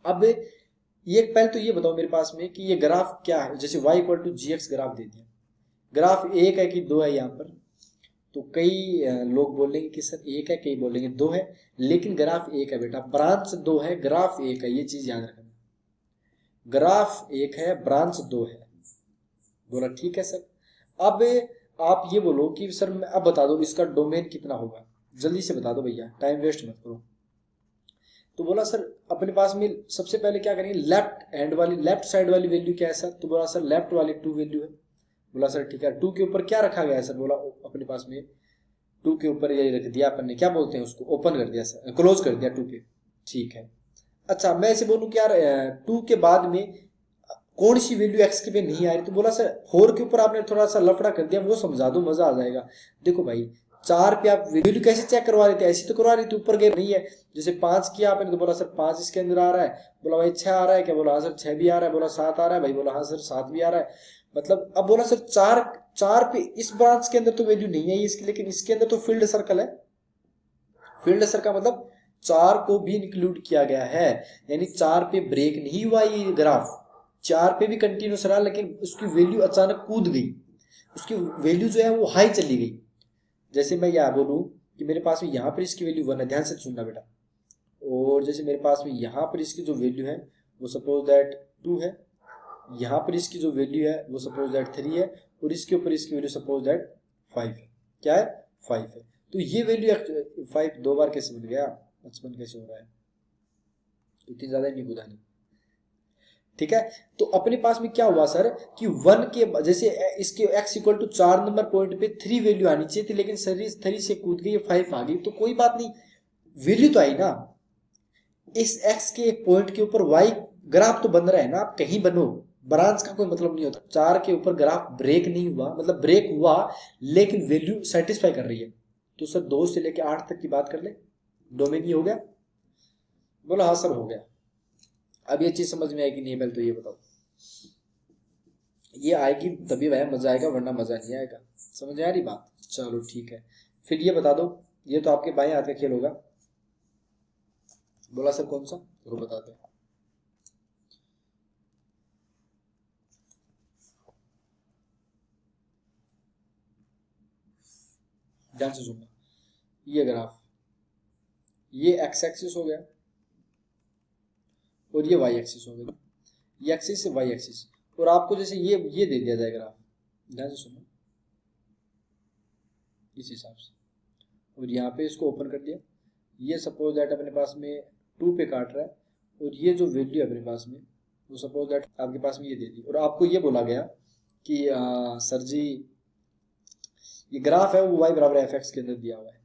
अब ये पहले तो ये बताओ मेरे पास में कि ये ग्राफ क्या है। जैसे y equal to ji x graph दे दिया, ग्राफ 1 है कि 2 है यहाँ पर। तो कई लोग बोलेंगे कि सर 1 है, कई बोलेंगे 2 है, लेकिन ग्राफ 1 है बेटा, ब्रांच 2 है, ग्राफ 1 है, ये चीज याद रखना। ग्राफ 1 है, ब्रांच 2 है। बोला ठीक है सर। अब आप ये बोलो कि सर अब बता दो इसका डोमेन कितना होगा, जल्दी से बता दो भैया, टाइम वेस्ट मत करो। तो बोला सर अपने पास में सबसे पहले क्या करेंगे, लेफ्ट साइड वाली वैल्यू क्या है सर। तो बोला सर लेफ्ट वाली 2 वैल्यू है। बोला सर ठीक है, 2 के ऊपर क्या रखा गया है सर। बोला अपने पास में 2 के ऊपर ये रख दिया अपन ने, क्या बोलते हैं उसको, ओपन कर दिया सर, क्लोज कर दिया 2 पे। ठीक है, अच्छा मैं ऐसे बोलूं कि यार 2 के बाद में कौन सी वैल्यू एक्स के पे नहीं आ रही। तो बोला सर 4 के ऊपर आपने थोड़ा सा लफड़ा कर दिया, वो समझा दो मजा आ जाएगा। देखो भाई 4 पे आप वैल्यू कैसे चेक करवा रहे थे, ऐसी तो करवा रही थी, ऊपर गए नहीं है। जैसे 5 किया आपने तो बोला सर 5 इसके अंदर आ रहा है। बोला भाई 6 आ रहा है क्या। बोला हाँ सर 6 भी आ रहा है। बोला 7 आ रहा है भाई। बोला हाँ सर 7 भी आ रहा है। मतलब अब बोला सर 4 पे इस ब्रांच के अंदर तो वैल्यू नहीं है इसकी, लेकिन इसके अंदर तो फील्ड सर्कल है। फील्ड सर्कल मतलब 4 को भी इंक्लूड किया गया है, यानी 4 पे ब्रेक नहीं हुआ ये ग्राफ, 4 पे भी कंटिन्यूस रहा, लेकिन उसकी वैल्यू अचानक कूद गई, उसकी वैल्यू जो है वो हाई चली गई। जैसे मैं यह बोलूं कि मेरे पास में यहाँ पर इसकी वैल्यू 1 है, ध्यान से सुनना बेटा। और जैसे मेरे पास में यहाँ पर इसकी जो वैल्यू है वो सपोज दैट 2 है, यहाँ पर इसकी जो वैल्यू है वो सपोज दैट 3 है, और इसके ऊपर इसकी वैल्यू सपोज दैट 5 है। क्या है, 5 है। तो ये वैल्यू 5 2 बार कैसे मिल गया, 55 कैसे हो रहा है, इतनी ज्यादा नहीं बुधानी। ठीक है, तो अपने पास में क्या हुआ सर कि 1 के जैसे इसके x equal to 4 number point पे 3 वैल्यू आनी चाहिए थी, लेकिन सर 3 से कूद गई 5 आ गई। तो कोई बात नहीं, वैल्यू तो आई ना। इस x के पॉइंट के ऊपर y ग्राफ तो बन रहा है ना, आप कहीं बनो, ब्रांच का कोई मतलब नहीं होता। 4 के ऊपर ग्राफ ब्रेक नहीं हुआ, मतलब ब्रेक हुआ लेकिन वैल्यू सेटिस्फाई कर रही है। तो सर 2 से लेकर 8 तक की बात कर ले, डोमेन ये हो गया। बोला हाँ सर हो गया। अब ये चीज समझ में आएगी नहीं, पहले तो ये बताओ। ये आएगी तभी वह मजा आएगा, वरना मजा नहीं आएगा। समझ आ रही बात, चलो ठीक है। फिर ये बता दो, ये तो आपके बाएं हाथ का खेल होगा। बोला सर कौन सा, वो बताते हैं। ध्यान से सुनना, ये ग्राफ, ये एक्स एक्सिस हो गया और ये वाई एक्सिस हो गया, ये एक्सिस से वाई एक्सिस, और आपको जैसे ये दे दिया जाएगा ग्राफ, ध्यान से सुनो, इस हिसाब से। और यहाँ पे इसको ओपन कर दिया, ये सपोज दैट अपने पास में 2 पे काट रहा है, और ये जो वैल्यू है अपने पास में वो सपोज दैट आपके पास में ये दे दी, और आपको ये बोला गया कि सर जी ये ग्राफ है वो y बराबर एफ एक्स के अंदर दिया हुआ है,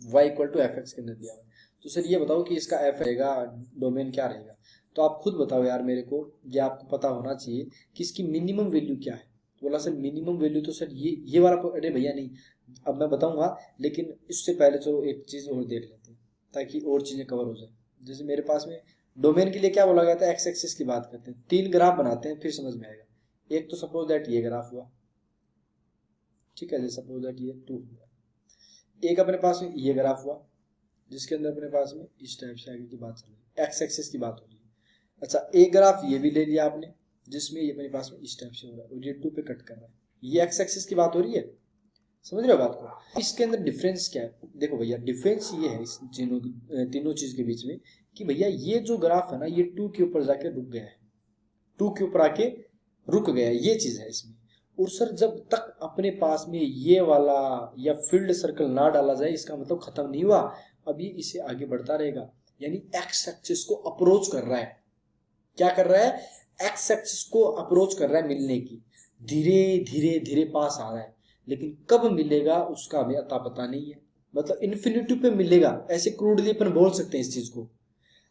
y equal to F X के अंदर दिया हुआ है। तो सर ये बताओ कि इसका एफ रहेगा, डोमेन क्या रहेगा। तो आप खुद बताओ यार मेरे को, ये आपको पता होना चाहिए कि इसकी मिनिमम वैल्यू क्या है। बोला सर मिनिमम वैल्यू तो सर ये वाला, अरे भैया नहीं, अब मैं बताऊंगा, लेकिन इससे पहले चलो एक चीज और देख लेते हैं ताकि और चीजें कवर हो जाए। जैसे मेरे पास में डोमेन के लिए क्या बोला गया था, एक्स एक्सिस की बात करते हैं, 3 ग्राफ बनाते हैं फिर समझ में आएगा। एक तो सपोज दैट ये ग्राफ हुआ, ठीक है, जैसे सपोज दैट ये 2 हुआ। एक अपने पास में ये ग्राफ हुआ जिसके अंदर अपने पास में इस टाइप से आगे की बात चल रही है, एक्स एक्सिस की बात हो रही है। अच्छा एक ग्राफ ये भी ले लिया आपने जिसमें ये अपने पास में इस टाइप से हो रहा है और ये 2 पे कट कर रहा है, ये एक्स एक्सिस की बात हो रही है। समझ रहे हो बात को। इसके अंदर डिफरेंस क्या है, देखो भैया डिफरेंस ये है इस तीनों चीज के बीच में कि भैया ये जो ग्राफ है ना ये 2 के ऊपर जाके रुक गया है, 2 के ऊपर आके रुक गया है, ये चीज है इसमें। और सर जब तक अपने पास में ये वाला या फील्ड सर्कल ना डाला जाए इसका मतलब खत्म नहीं हुआ, अभी इसे आगे बढ़ता रहेगा, यानी एक्स एक्सिस को अप्रोच कर रहा है। क्या कर रहा है, एक्स एक्सिस को अप्रोच कर रहा है मिलने की, धीरे धीरे धीरे पास आ रहा है, लेकिन कब मिलेगा उसका हमें अता पता नहीं है। मतलब इन्फिनिटी पे मिलेगा, ऐसे क्रूडली अपन बोल सकते हैं इस चीज को,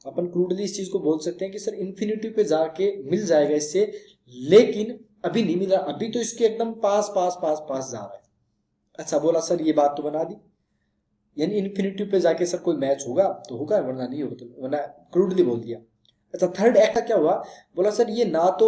अपन क्रूडली इस चीज को बोल सकते हैं कि सर इन्फिनिटी पे जाके मिल जाएगा इससे, लेकिन अभी नहीं मिला, अभी तो इसके एकदम पास पास पास पास जा रहा है। अच्छा बोला सर ये बात तो बना दी, यानी इन्फिनिटी पे जाके सर कोई मैच होगा तो होगा, वरना नहीं होगा, तो वरना क्रूडली बोल दिया। अच्छा थर्ड एक्ट का क्या हुआ, बोला सर ये ना तो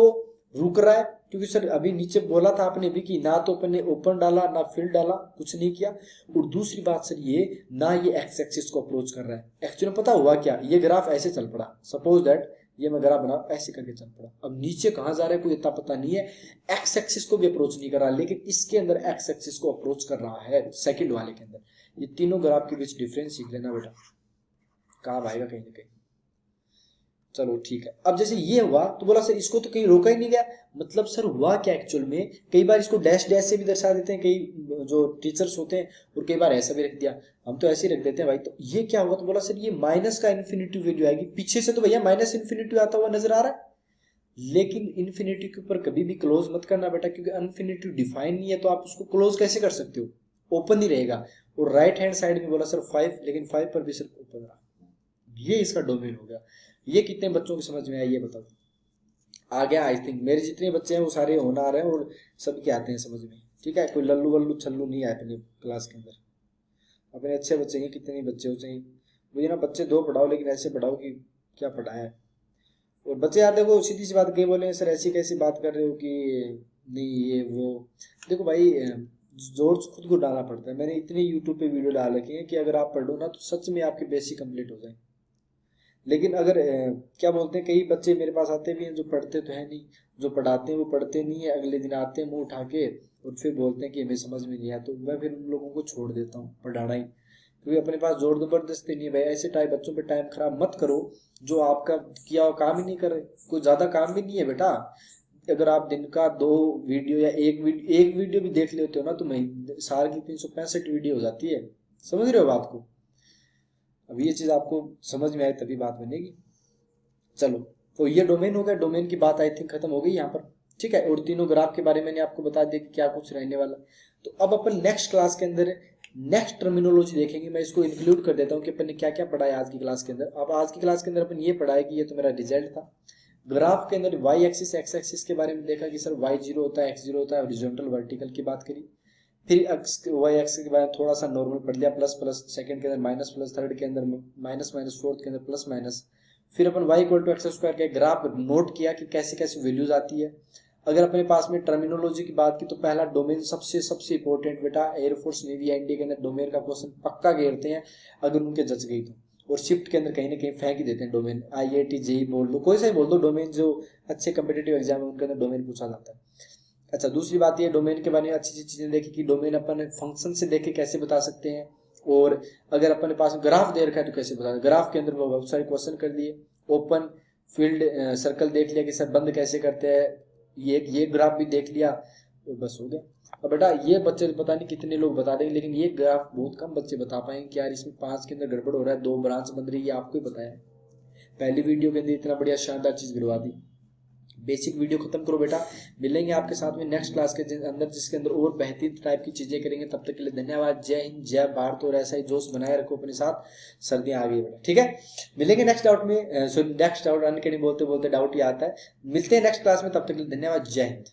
रुक रहा है, क्योंकि सर अभी नीचे बोला था आपने भी कि ना तो अपन ने ओपन डाला ना फील्ड डाला, कुछ नहीं किया, और दूसरी बात सर ये ना ये एक्स एक्सिस को अप्रोच कर रहा है। एक्चुअली पता हुआ क्या, ये ग्राफ ऐसे चल पड़ा, सपोज दैट ये मैं ग्राफ बना ऐसे करके चल पड़ा, अब नीचे कहां जा रहा है कोई इतना पता नहीं है, एक्स एक्सिस को भी अप्रोच नहीं कर रहा, लेकिन इसके अंदर एक्स एक्सिस को अप्रोच कर रहा है सेकंड वाले के अंदर। ये तीनों ग्राफ के बीच डिफरेंस सीख लेना बेटा, काम आएगा कहीं ना कहीं। चलो ठीक है, अब जैसे ये हुआ तो बोला सर इसको तो कहीं रोका ही नहीं गया, मतलब सर हुआ क्या एक्चुअल में, कई बार इसको डैश डैश से भी दर्शा देते हैं कई जो टीचर्स होते हैं, और कई बार ऐसा भी रख दिया, हम तो ऐसे ही रख देते हैं भाई। तो ये क्या हुआ, तो बोला सर ये माइनस का इन्फिनिटी वैल्यू आएगी, पीछे से तो भैया माइनस इन्फिनिटी आता हुआ नजर आ रहा है, लेकिन इन्फिनिटी के ऊपर कभी भी क्लोज मत करना बेटा, क्योंकि इन्फिनिटी डिफाइन नहीं है, तो आप उसको क्लोज कैसे कर सकते हो, ओपन ही रहेगा। और राइट हैंड साइड में बोला सर 5, लेकिन 5 पर भी सिर्फ ओपन रहा, ये इसका डोमेन हो गया। ये कितने बच्चों को समझ में आया ये बताओ, आ गया? आई थिंक मेरे जितने बच्चे हैं वो सारे होनहार हैं और सबके आते हैं समझ में, ठीक है, कोई लल्लू वल्लू छल्लू नहीं आए अपने क्लास के अंदर, अपने अच्छे बच्चे हैं, कितने बच्चे हो चाहिए मुझे ना, बच्चे दो पढ़ाओ लेकिन ऐसे पढ़ाओ कि क्या पढ़ाया है। और बच्चे यार देखो सीधी सी बात कही, बोले सर ऐसी कैसी बात कर रहे हो कि नहीं ये वो, देखो भाई जोर खुद को डालना पड़ता है। मैंने इतने यूट्यूब पे वीडियो डाल रखे हैं कि अगर आप पढ़ो ना तो सच में आपके बेसिक कंप्लीट हो जाए, लेकिन अगर क्या बोलते हैं, कई बच्चे मेरे पास आते भी हैं जो पढ़ते तो है नहीं, जो पढ़ाते हैं वो पढ़ते नहीं है, अगले दिन आते हैं मुंह उठा के और फिर बोलते हैं कि हमें समझ में नहीं आया, तो मैं फिर उन लोगों को छोड़ देता हूँ पढ़ाना ही, क्योंकि अपने पास जोर जबरदस्ती नहीं है भाई। ऐसे टाइप बच्चों पे टाइम खराब मत करो जो आपका किया हुआ काम ही नहीं करे, कोई ज्यादा काम भी नहीं है बेटा। अगर आप दिन का 2 वीडियो या एक वीडियो भी देख लेते हो ना तो साल की 365 वीडियो हो जाती है, समझ रहे हो बात को। अब ये चीज आपको समझ में आए तभी बात बनेगी। चलो तो ये डोमेन हो गया, डोमेन की बात आई थिंक खत्म हो गई यहाँ पर, ठीक है। और तीनों ग्राफ के बारे में मैंने आपको बता दिया कि क्या कुछ रहने वाला। तो अब अपन नेक्स्ट क्लास के अंदर नेक्स्ट टर्मिनोलॉजी देखेंगे, मैं इसको इंक्लूड कर देता हूँ कि अपन ने क्या क्या पढ़ाया आज की क्लास के अंदर। अब आज की क्लास के अंदर अपन ये पढ़ाया कि ये तो मेरा रिजल्ट था। ग्राफ के अंदर वाई एक्सिस एक्स एक्सिस के बारे में देखा कि सर वाई 0 होता है, एक्स 0 होता है, हॉरिजॉन्टल वर्टिकल की बात करी। फिर वाई एक्स के बारे में थोड़ा सा नॉर्मल पढ़ लिया, प्लस प्लस सेकंड के अंदर माइनस प्लस, थर्ड के अंदर माइनस माइनस, फोर्थ के अंदर प्लस माइनस। फिर अपन y equal to x square के ग्राफ नोट किया कि कैसे कैसे वैल्यूज आती है। अगर अपने पास में टर्मिनोलॉजी की बात की तो पहला डोमेन सबसे सबसे इंपॉर्टेंट बेटा, एयरफोर्स नेवी एनडी के अंदर डोमेन का क्वेश्चन पक्का घेरते हैं अगर उनके जच गई तो, और शिफ्ट के अंदर कहीं ना कहीं फेंक ही देते हैं डोमेन। IIT जेई बोल दो, कोई सा ही बोल दो, डोमेन जो अच्छे कम्पिटेटिव एग्जाम है उनके अंदर डोमेन पूछा जाता है। अच्छा दूसरी बात ये डोमेन के बारे में अच्छी अच्छी चीजें देखी कि डोमेन अपन फंक्शन से देख के कैसे बता सकते हैं, और अगर अपने पास ग्राफ दे रखा है तो कैसे बता, ग्राफ के अंदर वो बहुत सारे क्वेश्चन कर दिए। ओपन फील्ड सर्कल देख लिया कि सर बंद कैसे करते हैं, ये ग्राफ भी देख लिया, तो बस हो गया। अब बेटा ये बच्चे पता नहीं कितने लोग बता देंगे, लेकिन ये ग्राफ बहुत कम बच्चे बता पाएंगे कि यार इसमें 5 के अंदर गड़बड़ हो रहा है, 2 ब्रांच बन रही है, आपको ही बताया। पहली वीडियो के अंदर इतना बढ़िया शानदार चीज गिरवा दी। बेसिक वीडियो खत्म करो बेटा, मिलेंगे आपके साथ में नेक्स्ट क्लास के अंदर जिसके अंदर और बेहतरीन टाइप की चीजें करेंगे। तब तक के लिए धन्यवाद, जय हिंद जय भारत, और ऐसा ही जोश बनाए रखो अपने साथ, सर्दियां आ गई बेटा, ठीक है। मिलेंगे नेक्स्ट डाउट में, नेक्स्ट डाउट अनकेडी बोलते बोलते डाउट ही आता है। मिलते हैं नेक्स्ट क्लास में, तब तक के लिए धन्यवाद, जय हिंद।